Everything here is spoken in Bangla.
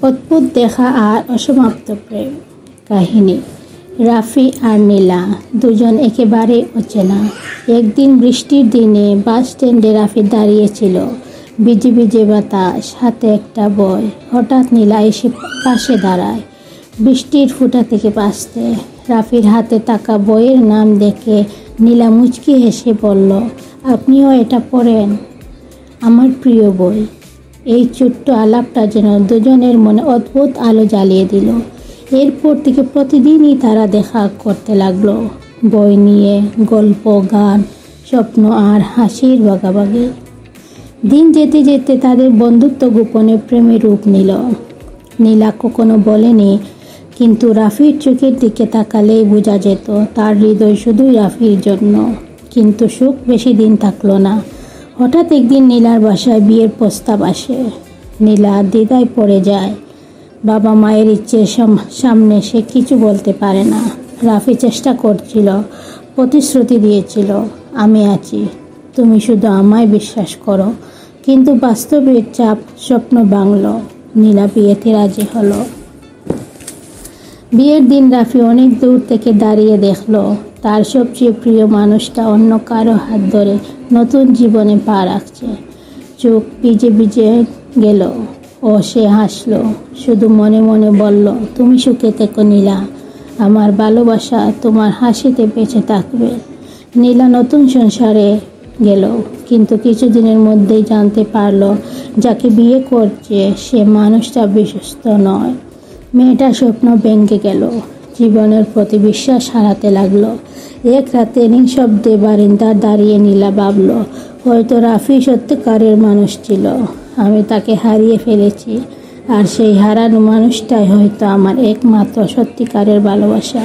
অদ্ভুত দেখা আর অসমাপ্ত প্রেম কাহিনী। রাফি আর নীলা দুজন একেবারে অচেনা। একদিন বৃষ্টির দিনে বাস স্ট্যান্ডে রাফি দাঁড়িয়েছিল। ভিজে ভিজে বাতাস, হাতে একটা বই। হঠাৎ নীলা এসে পাশে দাঁড়ায়, বৃষ্টির ফোঁটা থেকে বাঁচতে। রাফির হাতে থাকা বইয়ের নাম দেখে নীলা মুচকি হেসে বলল, আপনিও এটা পড়েন? আমার প্রিয় বই। এই ছোট্ট আলাপটা যেন দুজনের মনে অদ্ভুত আলো জ্বালিয়ে দিল। এরপর থেকে প্রতিদিনই তারা দেখা করতে লাগলো, বই নিয়ে গল্প, গান, স্বপ্ন আর হাসির ভাগাভাগি। দিন যেতে যেতে তাদের বন্ধুত্ব গোপনে প্রেমে রূপ নিল। নীলা কখনো বলেনি, কিন্তু রাফির চোখের দিকে তাকালেই বোঝা যেত তার হৃদয় শুধুই রাফির জন্য। কিন্তু সুখ বেশি দিন থাকলো না। হঠাৎ একদিন নীলার বাসায় বিয়ের প্রস্তাব আসে। নীলা দ্বিধায় পড়ে যায়। বাবা মায়ের ইচ্ছের সামনে সে কিছু বলতে পারে না। রাফি চেষ্টা করছিল, প্রতিশ্রুতি দিয়েছিল, আমি আছি, তুমি শুধু আমায় বিশ্বাস করো। কিন্তু বাস্তবের চাপ স্বপ্ন ভাঙল। নীলা বিয়েতে রাজি হলো। বিয়ের দিন রাফি অনেক দূর থেকে দাঁড়িয়ে দেখলো তার সবচেয়ে প্রিয় মানুষটা অন্য কারো হাত ধরে নতুন জীবনে পা রাখছে। চোখ ভিজে ভিজে গেল ও সে হাসলো, শুধু মনে মনে বলল, তুমি সুখে থেকো নীলা, আমার ভালোবাসা তোমার হাসিতে বেঁচে থাকবে। নীলা নতুন সংসারে গেল, কিন্তু কিছুদিনের মধ্যেই জানতে পারলো যাকে বিয়ে করছে সে মানুষটা বিশ্বস্ত নয়। মেয়েটার স্বপ্ন ভেঙে গেল, জীবনের প্রতি বিশ্বাস হারাতে লাগলো। এক রাতে নিঃশব্দে বারিন্দা দাঁড়িয়ে নীলা ভাবল, হয়তো রাফি সত্যিকারের মানুষ ছিল, আমি তাকে হারিয়ে ফেলেছি, আর সেই হারানো মানুষটাই হয়তো আমার একমাত্র সত্যিকারের ভালোবাসা।